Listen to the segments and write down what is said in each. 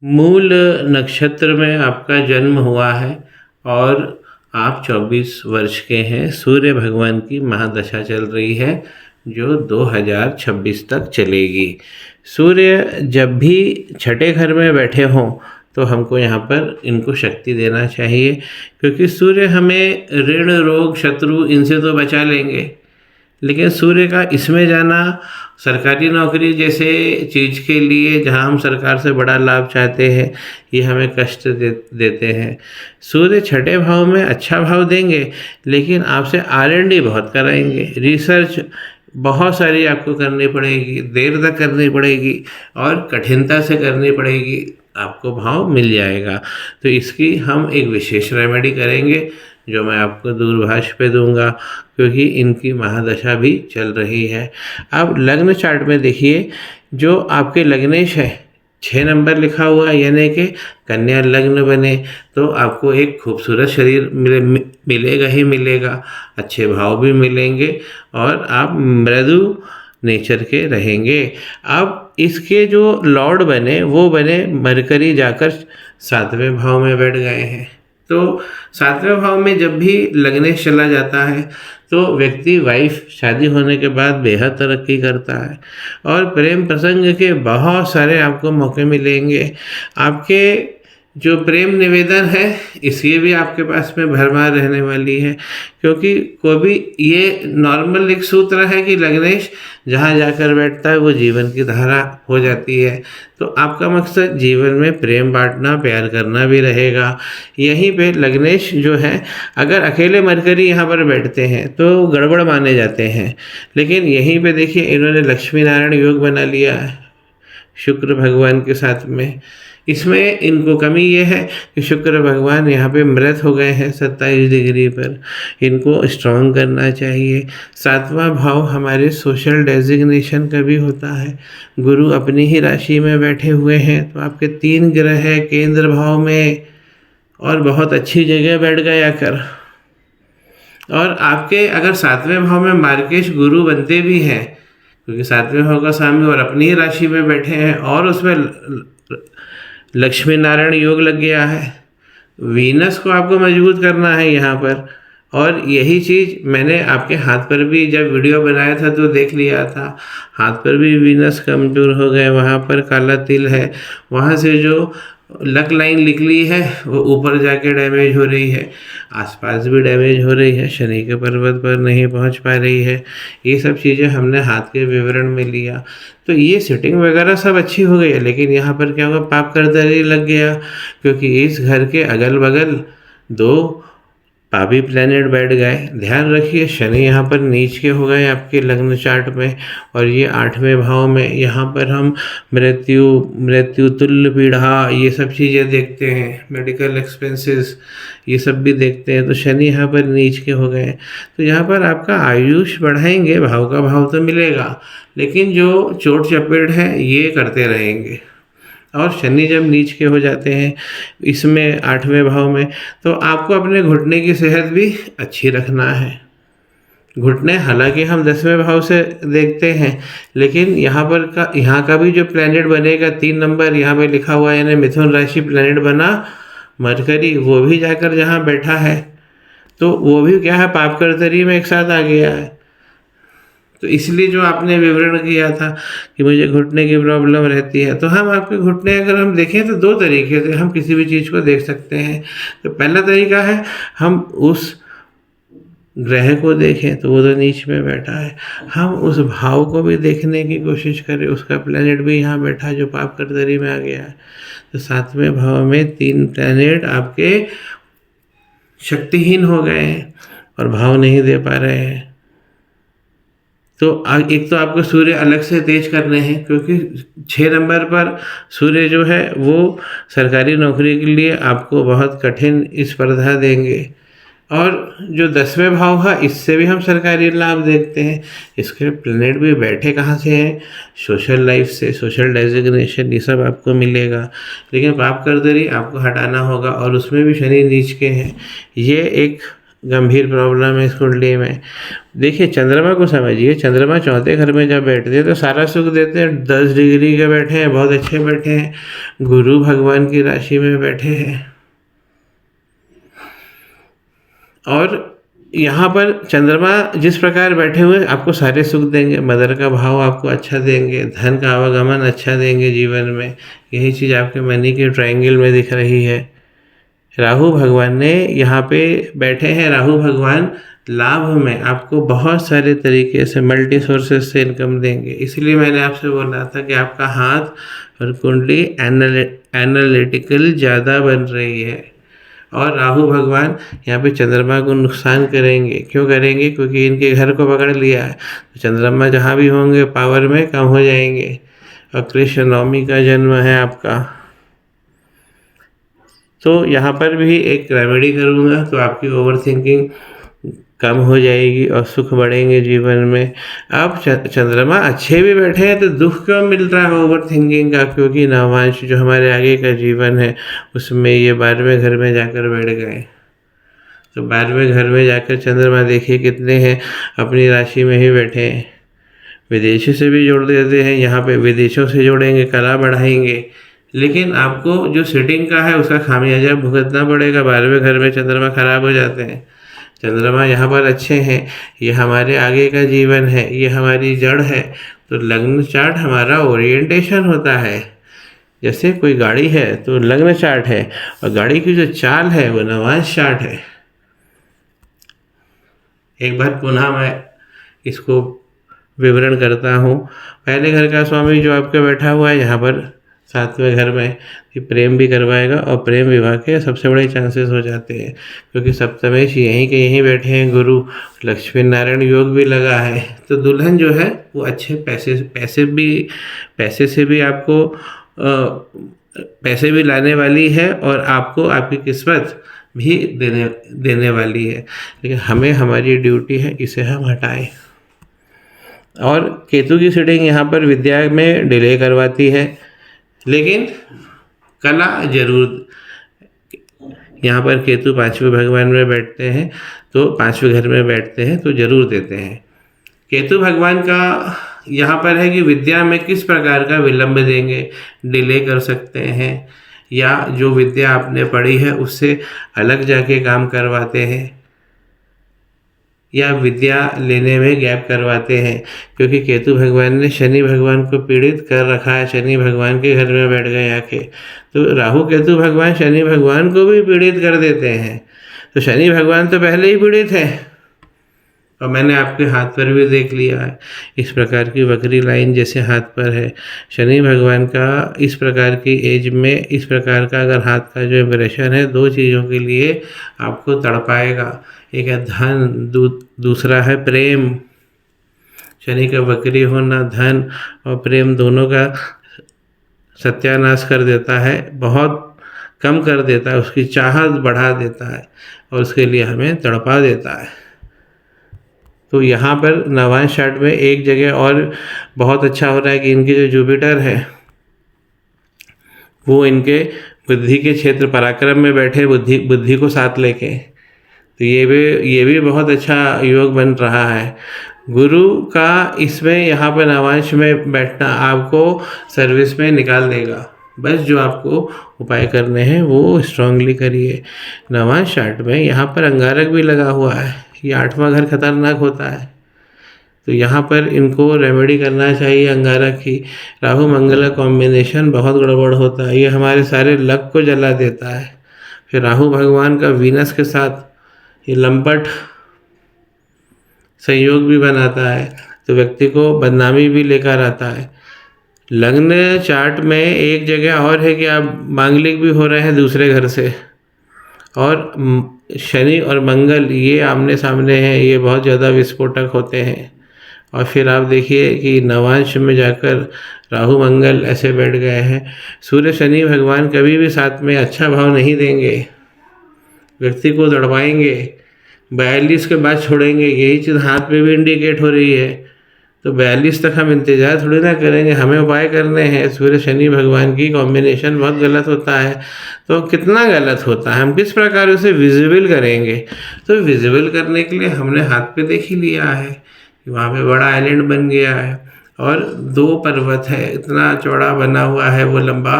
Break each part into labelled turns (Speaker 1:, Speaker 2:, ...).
Speaker 1: मूल नक्षत्र में आपका जन्म हुआ है और आप 24 वर्ष के हैं। सूर्य भगवान की महादशा चल रही है जो 2026 तक चलेगी। सूर्य जब भी छठे घर में बैठे हों तो हमको यहाँ पर इनको शक्ति देना चाहिए, क्योंकि सूर्य हमें ऋण, रोग, शत्रु इनसे तो बचा लेंगे, लेकिन सूर्य का इसमें जाना सरकारी नौकरी जैसे चीज़ के लिए जहां हम सरकार से बड़ा लाभ चाहते हैं, ये हमें कष्ट देते हैं। सूर्य छठे भाव में अच्छा भाव देंगे, लेकिन आपसे R&D बहुत कराएंगे। रिसर्च बहुत सारी आपको करनी पड़ेगी, देर तक करनी पड़ेगी और कठिनता से करनी पड़ेगी, आपको भाव मिल जाएगा। तो इसकी हम एक विशेष रेमेडी करेंगे जो मैं आपको दूरभाष पे दूंगा, क्योंकि इनकी महादशा भी चल रही है। अब लग्न चार्ट में देखिए, जो आपके लग्नेश है 6 नंबर लिखा हुआ है, यानी कि कन्या लग्न बने तो आपको एक खूबसूरत शरीर मिलेगा ही मिलेगा, अच्छे भाव भी मिलेंगे और आप मृदु नेचर के रहेंगे। अब इसके जो लॉर्ड बने वो बने मरकरी, जाकर 7वें भाव में बैठ गए हैं। तो 7वें भाव में जब भी लग्नेश चला जाता है तो व्यक्ति वाइफ शादी होने के बाद बेहद तरक्की करता है और प्रेम प्रसंग के बहुत सारे आपको मौके मिलेंगे। आपके जो प्रेम निवेदन है इसलिए भी आपके पास में भरमार रहने वाली है, क्योंकि कोई भी ये नॉर्मल एक सूत्र है कि लग्नेश जहाँ जाकर बैठता है वो जीवन की धारा हो जाती है। तो आपका मकसद जीवन में प्रेम बांटना, प्यार करना भी रहेगा। यहीं पे लग्नेश जो है, अगर अकेले मरकरी यहाँ पर बैठते हैं तो गड़बड़ माने जाते हैं, लेकिन यहीं पे देखिए इन्होंने लक्ष्मी नारायण योग बना लिया है शुक्र भगवान के साथ में। इसमें इनको कमी ये है कि शुक्र भगवान यहाँ पे मृत हो गए हैं 27 डिग्री पर, इनको स्ट्रॉन्ग करना चाहिए। 7वां भाव हमारे सोशल डेजिग्नेशन का भी होता है। गुरु अपनी ही राशि में बैठे हुए हैं, तो आपके 3 ग्रह है केंद्र भाव में और बहुत अच्छी जगह बैठ गए आकर। और आपके अगर 7वें भाव में मार्केश गुरु बनते भी हैं, क्योंकि 7वें भाव का स्वामी और अपनी ही राशि में बैठे हैं और उसमें लक्ष्मी नारायण योग लग गया है। वीनस को आपको मजबूत करना है यहाँ पर, और यही चीज़ मैंने आपके हाथ पर भी जब वीडियो बनाया था तो देख लिया था। हाथ पर भी वीनस कमजोर हो गए, वहाँ पर काला तिल है, वहाँ से जो लक लाइन निकली है वो ऊपर जाके डैमेज हो रही है, आसपास भी डैमेज हो रही है, शनि के पर्वत पर नहीं पहुंच पा रही है। ये सब चीज़ें हमने हाथ के विवरण में लिया, तो ये सेटिंग वगैरह सब अच्छी हो गई है, लेकिन यहाँ पर क्या होगा, पाप करदरी लग गया, क्योंकि इस घर के अगल बगल 2 पापी प्लैनेट बैठ गए। ध्यान रखिए, शनि यहाँ पर नीच के हो गए आपके लग्न चार्ट में, और ये 8वें भाव में। यहाँ पर हम मृत्यु तुल्य पीड़ा ये सब चीज़ें देखते हैं, मेडिकल एक्सपेंसेस ये सब भी देखते हैं। तो शनि यहाँ पर नीच के हो गए, तो यहाँ पर आपका आयुष बढ़ाएंगे, भाव का भाव तो मिलेगा, लेकिन जो चोट चपेट है ये करते रहेंगे। और शनि जब नीच के हो जाते हैं इसमें 8वें भाव में, तो आपको अपने घुटने की सेहत भी अच्छी रखना है। घुटने हालांकि हम 10वें भाव से देखते हैं, लेकिन यहाँ का भी जो प्लैनेट बनेगा 3 नंबर यहाँ पे लिखा हुआ है, यानी मिथुन राशि प्लैनेट बना मरकरी, वो भी जाकर जहाँ बैठा है तो वो भी क्या है, पाप करदरी में एक साथ आ गया है। तो इसलिए जो आपने विवरण किया था कि मुझे घुटने की प्रॉब्लम रहती है, तो हम आपके घुटने अगर हम देखें तो 2 तरीके से हम किसी भी चीज़ को देख सकते हैं। तो पहला तरीका है हम उस ग्रह को देखें तो वो तो नीच में बैठा है, हम उस भाव को भी देखने की कोशिश करें, उसका प्लैनेट भी यहाँ बैठा है जो पाप करदरी में आ गया है। तो 7वें भाव में 3 प्लैनेट आपके शक्तिहीन हो गए हैं और भाव नहीं दे पा रहे हैं। तो एक तो आपको सूर्य अलग से तेज करने हैं, क्योंकि 6 नंबर पर सूर्य जो है वो सरकारी नौकरी के लिए आपको बहुत कठिन स्पर्धा देंगे, और जो 10वें भाव है इससे भी हम सरकारी लाभ देखते हैं। इसके प्लैनेट भी बैठे कहाँ से हैं, सोशल लाइफ से, सोशल डेजिग्नेशन ये सब आपको मिलेगा, लेकिन पाप करदरी आपको हटाना होगा और उसमें भी शनि नीच के हैं। ये एक गंभीर प्रॉब्लम है इस कुंडली में। देखिए चंद्रमा को समझिए, चंद्रमा चौथे घर में जब बैठते हैं तो सारा सुख देते हैं। 10 डिग्री के बैठे हैं, बहुत अच्छे बैठे हैं, गुरु भगवान की राशि में बैठे हैं। और यहाँ पर चंद्रमा जिस प्रकार बैठे हुए आपको सारे सुख देंगे, मदर का भाव आपको अच्छा देंगे, धन का आवागमन अच्छा देंगे जीवन में। यही चीज़ आपके मनी के ट्रायंगल में दिख रही है। राहु भगवान ने यहाँ पे बैठे हैं, राहु भगवान लाभ में आपको बहुत सारे तरीके से मल्टी सोर्सेज से इनकम देंगे। इसलिए मैंने आपसे बोला था कि आपका हाथ और कुंडली एनालिटिकल ज़्यादा बन रही है। और राहु भगवान यहाँ पे चंद्रमा को नुकसान करेंगे। क्यों करेंगे? क्योंकि इनके घर को पकड़ लिया है, तो चंद्रमा जहाँ भी होंगे पावर में कम हो जाएंगे। और कृष्ण नवमी का जन्म है आपका, तो यहाँ पर भी एक रेमेडी करूँगा तो आपकी ओवर थिंकिंग कम हो जाएगी और सुख बढ़ेंगे जीवन में। अब चंद्रमा अच्छे भी बैठे हैं तो दुख क्यों मिल रहा है ओवर थिंकिंग का? क्योंकि नवांश जो हमारे आगे का जीवन है उसमें ये 12वें घर में जाकर बैठ गए। तो 12वें घर में जाकर चंद्रमा देखिए कितने हैं, अपनी राशि में ही बैठे हैं। विदेशों से भी जोड़ देते हैं, यहाँ पे विदेशों से जोड़ेंगे, कला बढ़ाएंगे। लेकिन आपको जो सेटिंग का है उसका खामियाजा भुगतना पड़ेगा। 12वें घर में चंद्रमा खराब हो जाते हैं। चंद्रमा यहाँ पर अच्छे हैं, ये हमारे आगे का जीवन है, ये हमारी जड़ है। तो लग्न चार्ट हमारा ओरिएंटेशन होता है। जैसे कोई गाड़ी है तो लग्न चार्ट है, और गाड़ी की जो चाल है वो नवांश चार्ट है। एक बार पुनः मैं इसको विवरण करता हूँ। पहले घर का स्वामी जो आपका बैठा हुआ है यहाँ पर 7वें घर में, ये प्रेम भी करवाएगा और प्रेम विवाह के सबसे बड़े चांसेस हो जाते हैं। क्योंकि सप्तमेश यहीं के यहीं बैठे हैं गुरु, लक्ष्मी नारायण योग भी लगा है। तो दुल्हन जो है वो अच्छे पैसे से भी आपको पैसे भी लाने वाली है, और आपको आपकी किस्मत भी देने वाली है। लेकिन हमें हमारी ड्यूटी है, इसे हम हटाएं। और केतु की सेटिंग यहाँ पर विद्या में डिले करवाती है, लेकिन कला जरूर। यहाँ पर केतु 5वें भगवान में बैठते हैं, तो 5वें घर में बैठते हैं तो जरूर देते हैं। केतु भगवान का यहाँ पर है कि विद्या में किस प्रकार का विलंब देंगे, डिले कर सकते हैं, या जो विद्या आपने पढ़ी है उससे अलग जाके काम करवाते हैं, या विद्या लेने में गैप करवाते हैं। क्योंकि केतु भगवान ने शनि भगवान को पीड़ित कर रखा है, शनि भगवान के घर में बैठ गए आके। तो राहु केतु भगवान शनि भगवान को भी पीड़ित कर देते हैं। तो शनि भगवान तो पहले ही पीड़ित है, और मैंने आपके हाथ पर भी देख लिया है इस प्रकार की वक्री लाइन जैसे हाथ पर है। शनि भगवान का इस प्रकार की एज में इस प्रकार का अगर हाथ का जो इम्प्रेशन है, 2 चीज़ों के लिए आपको तड़पाएगा। एक है धन, दूसरा है प्रेम। शनि का वक्री होना धन और प्रेम दोनों का सत्यानाश कर देता है, बहुत कम कर देता है, उसकी चाहत बढ़ा देता है और उसके लिए हमें तड़पा देता है। तो यहाँ पर नवांश चार्ट में एक जगह और बहुत अच्छा हो रहा है कि इनकी जो जुपिटर है वो इनके बुद्धि के क्षेत्र पराक्रम में बैठे, बुद्धि को साथ लेके, तो ये भी बहुत अच्छा योग बन रहा है। गुरु का इसमें यहाँ पर नवांश में बैठना आपको सर्विस में निकाल देगा। बस जो आपको उपाय करने हैं वो स्ट्रांगली करिए। नवांश चार्ट में यहाँ पर अंगारक भी लगा हुआ है, ये 8वां घर खतरनाक होता है, तो यहाँ पर इनको रेमेडी करना चाहिए अंगारक की। राहु मंगल का कॉम्बिनेशन बहुत गड़बड़ होता है, ये हमारे सारे लक को जला देता है। फिर राहु भगवान का वीनस के साथ ये लंपट संयोग भी बनाता है, तो व्यक्ति को बदनामी भी लेकर आता है। लग्न चार्ट में एक जगह और है कि आप मांगलिक भी हो रहे हैं दूसरे घर से, और शनि और मंगल ये आमने सामने हैं, ये बहुत ज़्यादा विस्फोटक होते हैं। और फिर आप देखिए कि नवांश में जाकर राहु मंगल ऐसे बैठ गए हैं। सूर्य शनि भगवान कभी भी साथ में अच्छा भाव नहीं देंगे, व्यक्ति को दड़वाएंगे, 42 के बाद छोड़ेंगे। यही चीज़ हाथ में भी इंडिकेट हो रही है। तो 42 तक हम इंतज़ार थोड़ी ना करेंगे, हमें उपाय करने हैं। सूर्य शनि भगवान की कॉम्बिनेशन बहुत गलत होता है। तो कितना गलत होता है, हम किस प्रकार उसे विजिबल करेंगे? तो विजिबल करने के लिए हमने हाथ पे देख ही लिया है कि वहाँ पे बड़ा आइलैंड बन गया है और 2 पर्वत है, इतना चौड़ा बना हुआ है वो लंबा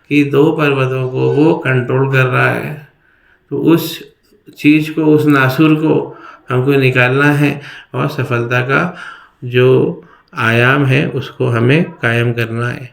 Speaker 1: कि 2 पर्वतों को वो कंट्रोल कर रहा है। तो उस चीज़ को, उस नासुर को हमको निकालना है और सफलता का जो आयाम है उसको हमें कायम करना है।